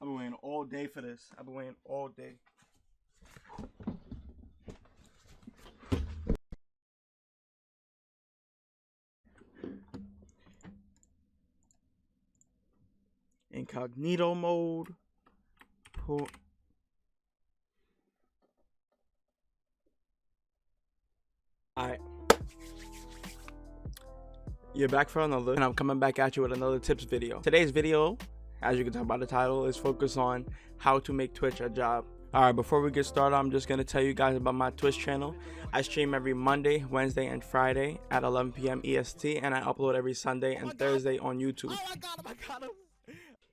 I've been waiting all day for this. I've been waiting all day. Incognito mode. Pull. Alright. You're back for another, and I'm coming back at you with another tips video. Today's video, as you can tell by the title, is focused on how to make Twitch a job. Alright, before we get started, I'm just going to tell you guys about my Twitch channel. I stream every Monday, Wednesday, and Friday at 11 p.m. EST, and I upload every Sunday and Thursday on YouTube. Oh, I got him.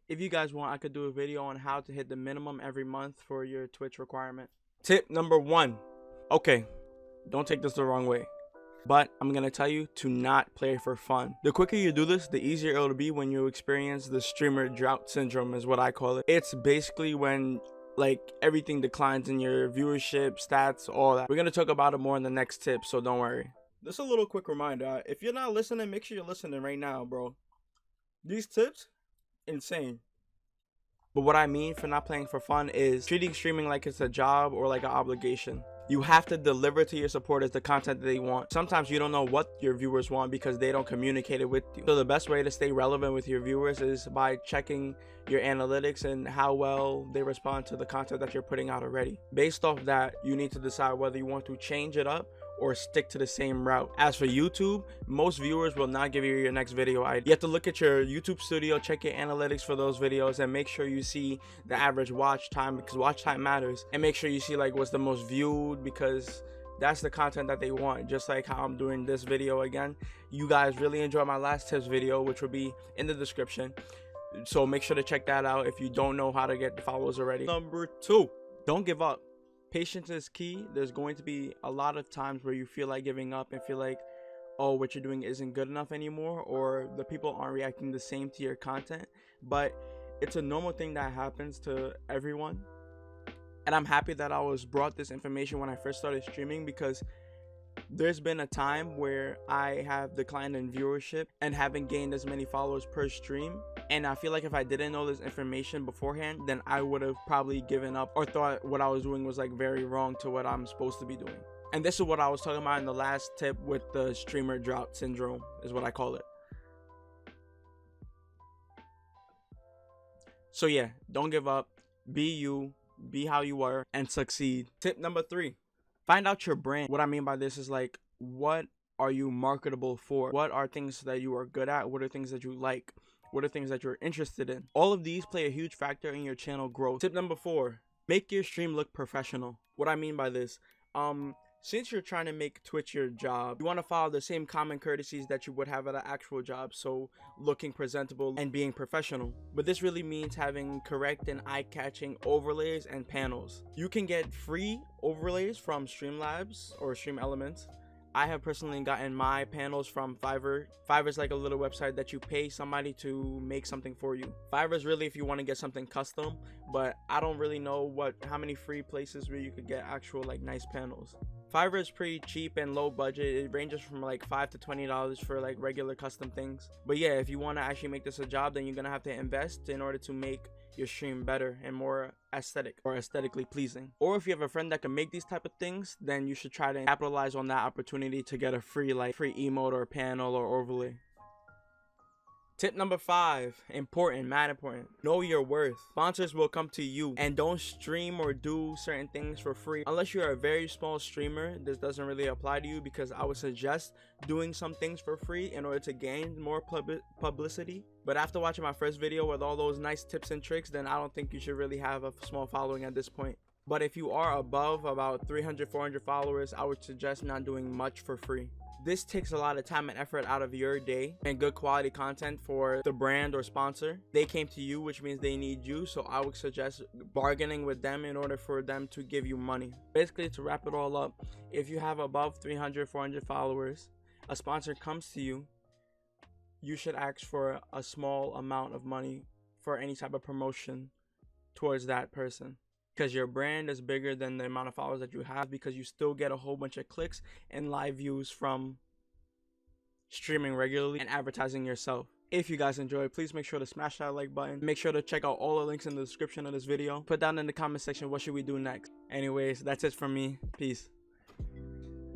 If you guys want, I could do a video on how to hit the minimum every month for your Twitch requirement. Tip number 1. Okay, don't take this the wrong way, but I'm going to tell you to not play for fun. The quicker you do this, the easier it'll be when you experience the streamer drought syndrome is what I call it. It's basically when like everything declines in your viewership, stats, all that. We're going to talk about it more in the next tip, so don't worry. Just a little quick reminder. If you're not listening, make sure you're listening right now, bro. These tips, insane. But what I mean for not playing for fun is treating streaming like it's a job or like an obligation. You have to deliver to your supporters the content that they want. Sometimes you don't know what your viewers want because they don't communicate it with you. So the best way to stay relevant with your viewers is by checking your analytics and how well they respond to the content that you're putting out already. Based off that, you need to decide whether you want to change it up or stick to the same route. As for YouTube, most viewers will not give you your next video idea. You have to look at your YouTube studio, check your analytics for those videos, and make sure you see the average watch time, because watch time matters. And make sure you see like what's the most viewed, because that's the content that they want. Just like how I'm doing this video again. You guys really enjoyed my last tips video, which will be in the description. So make sure to check that out if you don't know how to get the followers already. Number 2, don't give up. Patience is key. There's going to be a lot of times where you feel like giving up and feel like, oh, what you're doing isn't good enough anymore, or the people aren't reacting the same to your content. But it's a normal thing that happens to everyone. And I'm happy that I was brought this information when I first started streaming, because there's been a time where I have declined in viewership and haven't gained as many followers per stream. And I feel like if I didn't know this information beforehand, then I would have probably given up or thought what I was doing was like very wrong to what I'm supposed to be doing. And this is what I was talking about in the last tip with the streamer drought syndrome, is what I call it. So yeah, don't give up. Be you, be how you are, and succeed. Tip number 3. Find out your brand. What I mean by this is like, what are you marketable for? What are things that you are good at? What are things that you like? What are things that you're interested in? All of these play a huge factor in your channel growth. Tip number 4, make your stream look professional. What I mean by this, since you're trying to make Twitch your job, you want to follow the same common courtesies that you would have at an actual job. So looking presentable and being professional. But this really means having correct and eye-catching overlays and panels. You can get free overlays from Streamlabs or Stream Elements. I have personally gotten my panels from Fiverr. Fiverr is like a little website that you pay somebody to make something for you. Fiverr is really if you want to get something custom, but I don't really know how many free places where you could get actual like nice panels. Fiverr is pretty cheap and low budget. It ranges from like $5 to $20 for like regular custom things. But yeah, if you want to actually make this a job, then you're gonna have to invest in order to make your stream better and more aesthetic or aesthetically pleasing. Or if you have a friend that can make these type of things, then you should try to capitalize on that opportunity to get a free emote or panel or overlay. Tip number 5, important, mad important. Know your worth. Sponsors will come to you, and don't stream or do certain things for free. Unless you're a very small streamer, this doesn't really apply to you, because I would suggest doing some things for free in order to gain more publicity. But after watching my first video with all those nice tips and tricks, then I don't think you should really have a small following at this point. But if you are above about 300, 400 followers, I would suggest not doing much for free. This takes a lot of time and effort out of your day and good quality content for the brand or sponsor. They came to you, which means they need you. So I would suggest bargaining with them in order for them to give you money. Basically, to wrap it all up, if you have above 300, 400 followers, a sponsor comes to you, you should ask for a small amount of money for any type of promotion towards that person. Because your brand is bigger than the amount of followers that you have, because you still get a whole bunch of clicks and live views from streaming regularly and advertising yourself. If you guys enjoyed, please make sure to smash that like button. Make sure to check out all the links in the description of this video. Put down in the comment section what should we do next. Anyways, that's it from me. Peace.